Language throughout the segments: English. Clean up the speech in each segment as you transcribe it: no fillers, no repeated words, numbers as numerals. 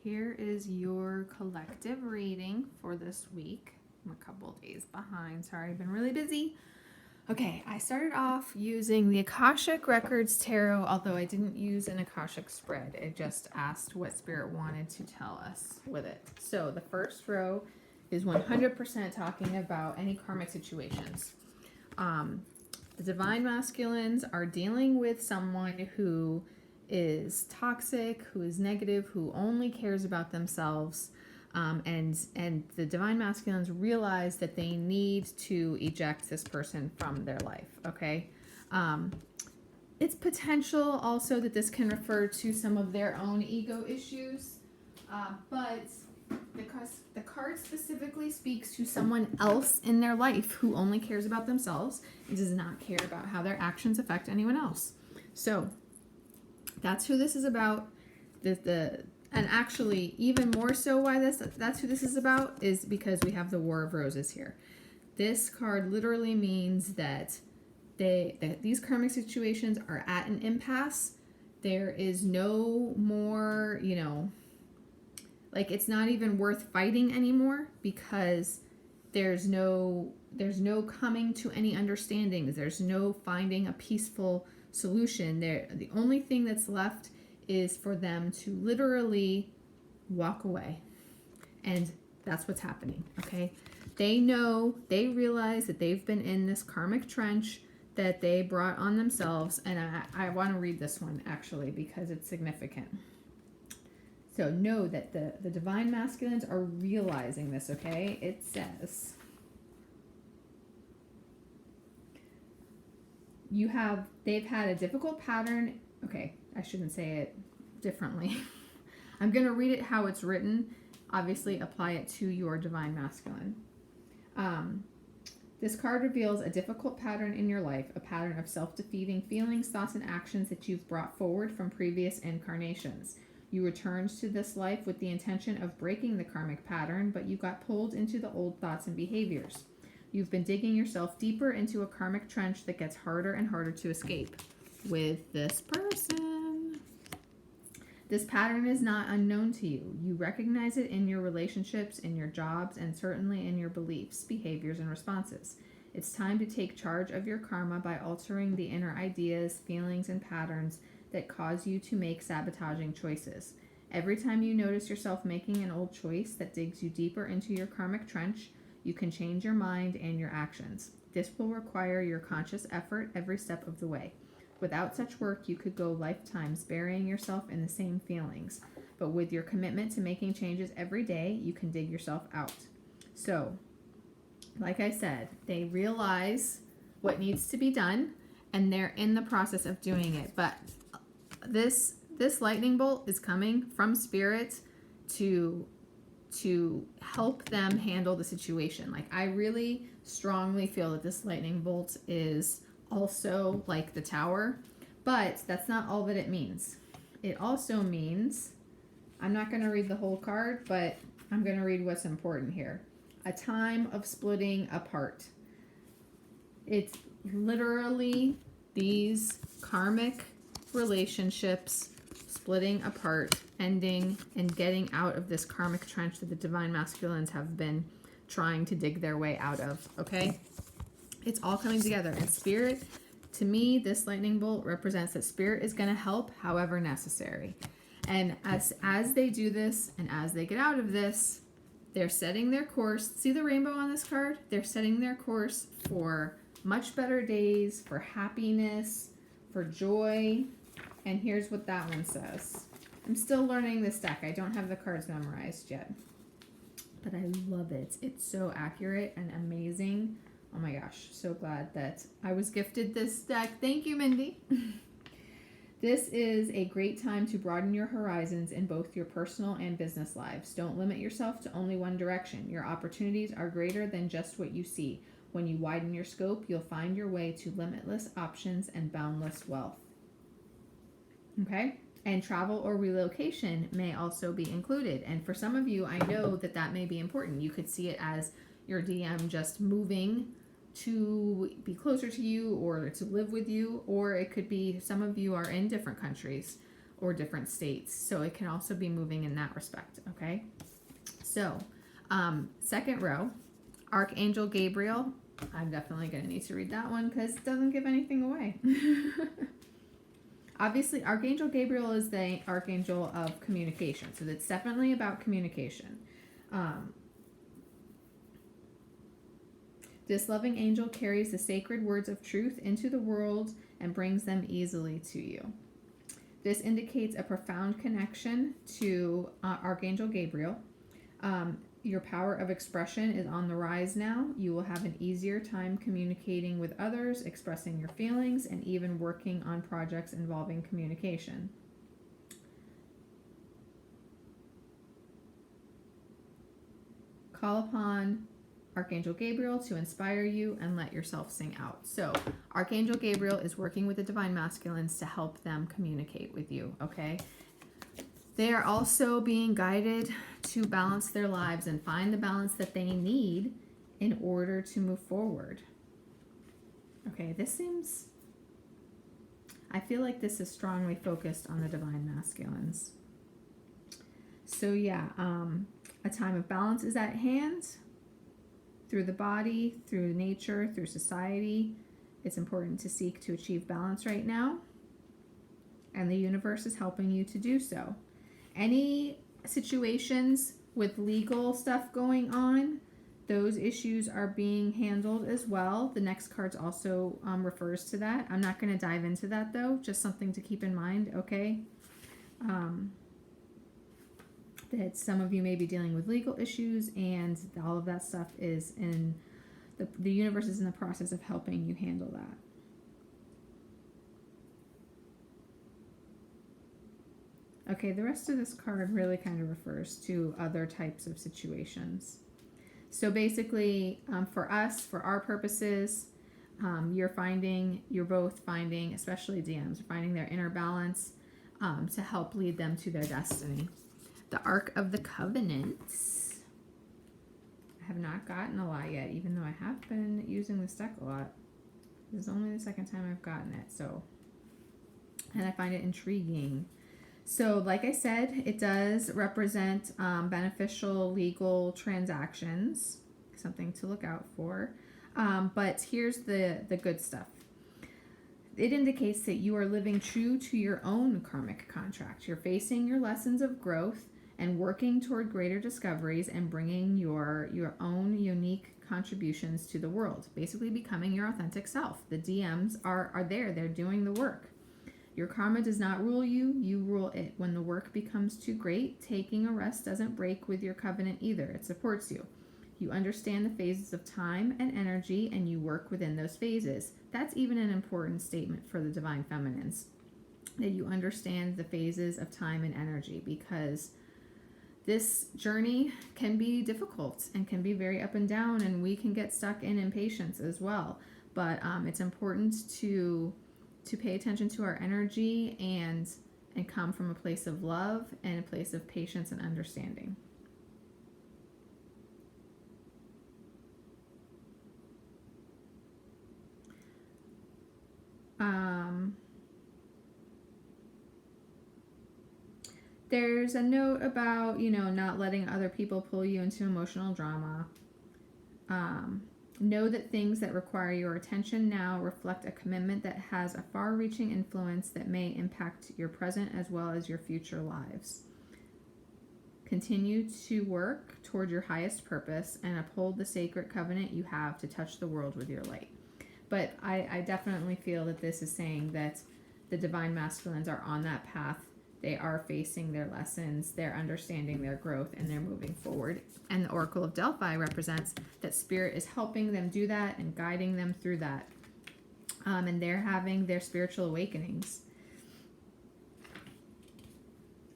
Here is your collective reading for this week. I'm a couple days behind. Sorry, I've been really busy. Okay, I started off using the Akashic Records Tarot, although I didn't use an Akashic spread. It just asked what Spirit wanted to tell us with it. So the first row is 100% talking about any karmic situations. The Divine Masculines are dealing with someone who is toxic, who is negative, who only cares about themselves. And the Divine Masculines realize that they need to eject this person from their life, okay? It's potential also that this can refer to some of their own ego issues, but because the card specifically speaks to someone else in their life who only cares about themselves and does not care about how their actions affect anyone else. So that's who this is about. And actually, even more so why that's who this is about is because we have the War of Roses here. This card literally means that these karmic situations are at an impasse. There is no more, like it's not even worth fighting anymore because there's no coming to any understandings. There's no finding a peaceful solution. The only thing that's left is for them to literally walk away. And that's what's happening, okay? They realize that they've been in this karmic trench that they brought on themselves. And I want to read this one, actually, because it's significant. So know that the Divine Masculines are realizing this, okay? It says, they've had a difficult pattern. Okay, I shouldn't say it differently. I'm going to read it how it's written. Obviously, apply it to your Divine Masculine. This card reveals a difficult pattern in your life, a pattern of self-defeating feelings, thoughts, and actions that you've brought forward from previous incarnations. You returned to this life with the intention of breaking the karmic pattern, but you got pulled into the old thoughts and behaviors. You've been digging yourself deeper into a karmic trench that gets harder and harder to escape with this person. This pattern is not unknown to you. You recognize it in your relationships, in your jobs, and certainly in your beliefs, behaviors, and responses. It's time to take charge of your karma by altering the inner ideas, feelings, and patterns that cause you to make sabotaging choices. Every time you notice yourself making an old choice that digs you deeper into your karmic trench, you can change your mind and your actions. This will require your conscious effort every step of the way. Without such work, you could go lifetimes burying yourself in the same feelings. But with your commitment to making changes every day, you can dig yourself out. So, like I said, they realize what needs to be done, and they're in the process of doing it. But this lightning bolt is coming from Spirit to help them handle the situation. Like, I really strongly feel that this lightning bolt is also like the Tower, but that's not all that it means. It also means, I'm not going to read the whole card, but I'm going to read what's important here. A time of splitting apart. It's literally these karmic relationships splitting apart, ending, and getting out of this karmic trench that the Divine Masculines have been trying to dig their way out of, okay? It's all coming together. And Spirit, to me, this lightning bolt represents that Spirit is going to help however necessary. And as they do this and as they get out of this, they're setting their course. See the rainbow on this card? They're setting their course for much better days, for happiness, for joy. And here's what that one says. I'm still learning this deck. I don't have the cards memorized yet. But I love it. It's so accurate and amazing. Oh my gosh, so glad that I was gifted this deck. Thank you, Mindy. This is a great time to broaden your horizons in both your personal and business lives. Don't limit yourself to only one direction. Your opportunities are greater than just what you see. When you widen your scope, you'll find your way to limitless options and boundless wealth. Okay? And travel or relocation may also be included. And for some of you, I know that may be important. You could see it as your DM just moving to be closer to you or to live with you, or it could be some of you are in different countries. or different states. So it can also be moving in that respect, okay? So, second row, Archangel Gabriel. I'm definitely going to need to read that one because it doesn't give anything away. Obviously, Archangel Gabriel is the archangel of communication. So that's definitely about communication. This loving angel carries the sacred words of truth into the world and brings them easily to you. This indicates a profound connection to Archangel Gabriel. Your power of expression is on the rise now. You will have an easier time communicating with others, expressing your feelings, and even working on projects involving communication. Call upon Archangel Gabriel to inspire you and let yourself sing out. So Archangel Gabriel is working with the divine masculines to help them communicate with you, okay? They are also being guided to balance their lives and find the balance that they need in order to move forward. Okay, this seems, I feel like this is strongly focused on the divine masculines. So yeah, a time of balance is at hand through the body, through nature, through society. It's important to seek to achieve balance right now, and the universe is helping you to do so. Any situations with legal stuff going on, those issues are being handled as well. The next card also refers to that. I'm not going to dive into that though, just something to keep in mind, okay? That some of you may be dealing with legal issues, and all of that stuff is in the universe is in the process of helping you handle that. Okay, the rest of this card really kind of refers to other types of situations. So basically, for us, for our purposes, you're both finding, especially DMs, finding their inner balance to help lead them to their destiny. The Ark of the Covenants. I have not gotten a lot yet, even though I have been using this deck a lot. This is only the second time I've gotten it, so, and I find it intriguing. So like I said, it does represent beneficial legal transactions, something to look out for. But here's the good stuff. It indicates that you are living true to your own karmic contract. You're facing your lessons of growth and working toward greater discoveries and bringing your own unique contributions to the world. Basically becoming your authentic self. The DMs are there. They're doing the work. Your karma does not rule you, you rule it. When the work becomes too great, taking a rest doesn't break with your covenant either. It supports you. You understand the phases of time and energy, and you work within those phases. That's even an important statement for the divine feminines, that you understand the phases of time and energy, because this journey can be difficult and can be very up and down, and we can get stuck in impatience as well. But it's important to pay attention to our energy and come from a place of love and a place of patience and understanding. There's a note about, not letting other people pull you into emotional drama. Know that things that require your attention now reflect a commitment that has a far-reaching influence that may impact your present as well as your future lives. Continue to work toward your highest purpose and uphold the sacred covenant you have to touch the world with your light. But I definitely feel that this is saying that the divine masculines are on that path. They are facing their lessons, they're understanding their growth, and they're moving forward. And the Oracle of Delphi represents that Spirit is helping them do that and guiding them through that. And they're having their spiritual awakenings.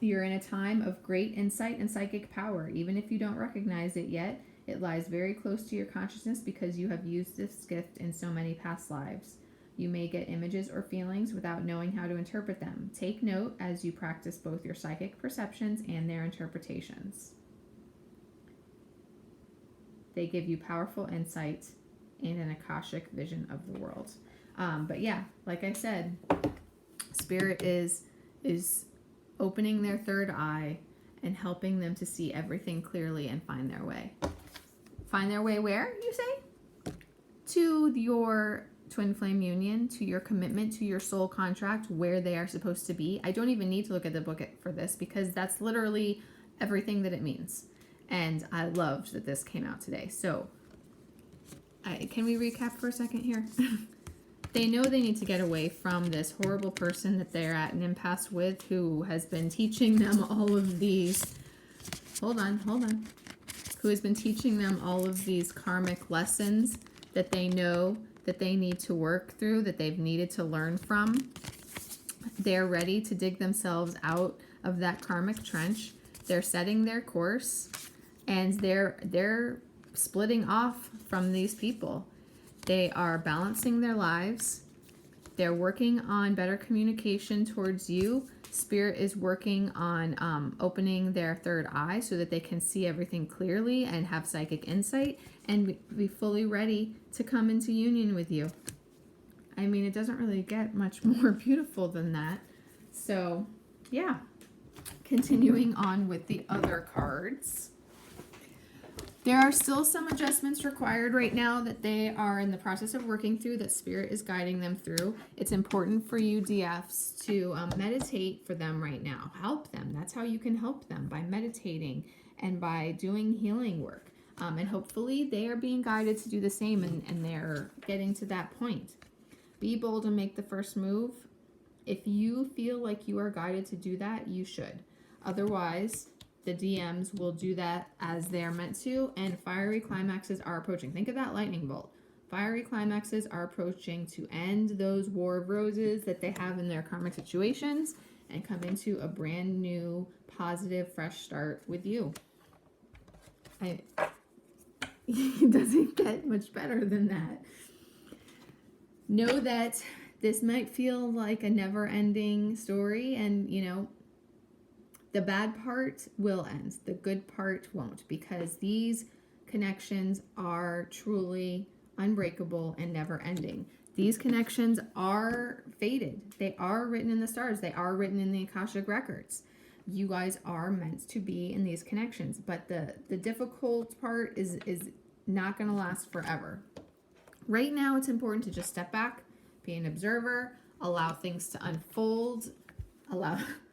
You're in a time of great insight and psychic power. Even if you don't recognize it yet, it lies very close to your consciousness because you have used this gift in so many past lives. You may get images or feelings without knowing how to interpret them. Take note as you practice both your psychic perceptions and their interpretations. They give you powerful insight and an Akashic vision of the world. But yeah, like I said, Spirit is opening their third eye and helping them to see everything clearly and find their way. Find their way where, you say? To your twin flame union, to your commitment, to your soul contract, where they are supposed to be. I don't even need to look at the book for this because that's literally everything that it means. And I loved that this came out today. So, can we recap for a second here? They know they need to get away from this horrible person that they're at an impasse with, who has been teaching them all of these, who has been teaching them all of these karmic lessons that they know that they need to work through, that they've needed to learn from. They're ready to dig themselves out of that karmic trench. They're setting their course, and they're splitting off from these people. They are balancing their lives. They're working on better communication towards you. Spirit is working on opening their third eye so that they can see everything clearly and have psychic insight and be fully ready to come into union with you. I mean, it doesn't really get much more beautiful than that. So, yeah. Continuing on with the other cards. There are still some adjustments required right now that they are in the process of working through, that Spirit is guiding them through. It's important for you DFs to meditate for them right now. Help them. That's how you can help them, by meditating and by doing healing work. And hopefully they are being guided to do the same, and they're getting to that point. Be bold and make the first move. If you feel like you are guided to do that, you should. Otherwise, the DMs will do that as they're meant to, and fiery climaxes are approaching. Think of that lightning bolt. Fiery climaxes are approaching to end those war of roses that they have in their karmic situations and come into a brand new, positive, fresh start with you. It doesn't get much better than that. Know that this might feel like a never-ending story, and, you know, the bad part will end. The good part won't, because these connections are truly unbreakable and never ending. These connections are fated. They are written in the stars. They are written in the Akashic Records. You guys are meant to be in these connections, but the difficult part is not going to last forever. Right now, it's important to just step back, be an observer, allow things to unfold,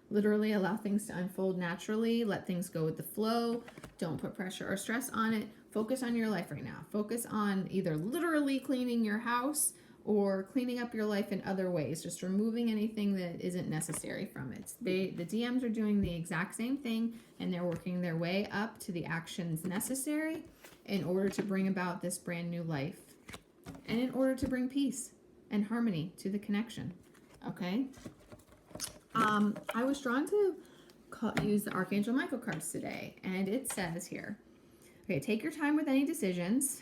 literally allow things to unfold naturally. Let things go with the flow. Don't put pressure or stress on it. Focus on your life right now. Focus on either literally cleaning your house or cleaning up your life in other ways. Just removing anything that isn't necessary from it. The DMs are doing the exact same thing, and they're working their way up to the actions necessary in order to bring about this brand new life, and in order to bring peace and harmony to the connection. Okay? I was drawn to use the Archangel Michael cards today, and it says here, okay, take your time with any decisions.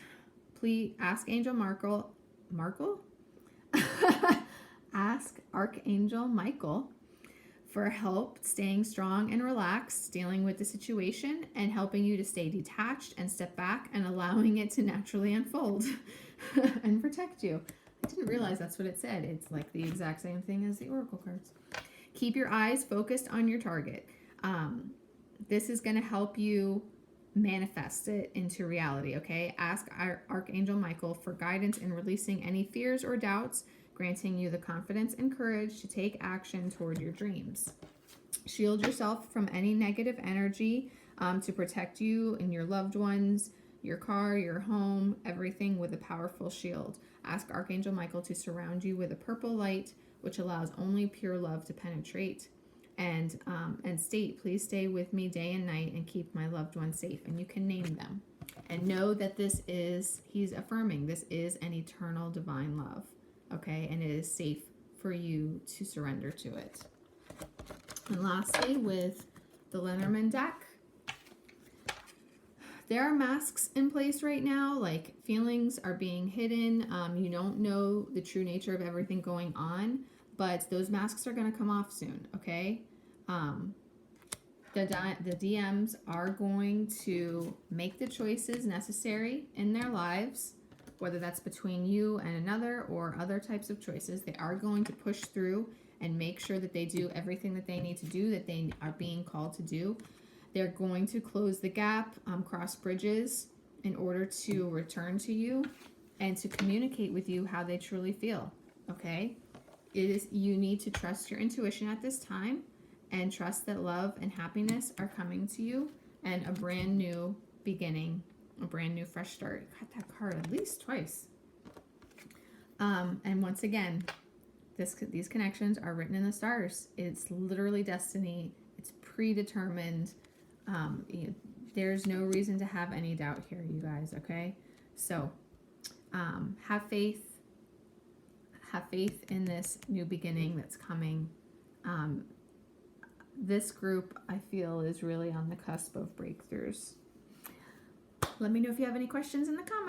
Please ask Angel Markle? Ask Archangel Michael for help staying strong and relaxed, dealing with the situation, and helping you to stay detached and step back and allowing it to naturally unfold and protect you. I didn't realize that's what it said. It's like the exact same thing as the Oracle cards. Keep your eyes focused on your target. This is going to help you manifest it into reality, okay? Ask Archangel Michael for guidance in releasing any fears or doubts, granting you the confidence and courage to take action toward your dreams. Shield yourself from any negative energy to protect you and your loved ones, your car, your home, everything with a powerful shield. Ask Archangel Michael to surround you with a purple light, which allows only pure love to penetrate, and state, please stay with me day and night and keep my loved ones safe. And you can name them. And know that he's affirming, this is an eternal divine love, okay? And it is safe for you to surrender to it. And lastly, with the Lenormand deck, there are masks in place right now, like feelings are being hidden. You don't know the true nature of everything going on, but those masks are going to come off soon, okay? The DMs are going to make the choices necessary in their lives, whether that's between you and another or other types of choices. They are going to push through and make sure that they do everything that they need to do, that they are being called to do. They're going to close the gap, cross bridges in order to return to you and to communicate with you how they truly feel. Okay? You need to trust your intuition at this time and trust that love and happiness are coming to you and a brand new beginning, a brand new fresh start. I got that card at least twice. And once again, these connections are written in the stars. It's literally destiny. It's predetermined. There's no reason to have any doubt here, you guys, okay? So have faith. Have faith in this new beginning that's coming. This group, I feel, is really on the cusp of breakthroughs. Let me know if you have any questions in the comments.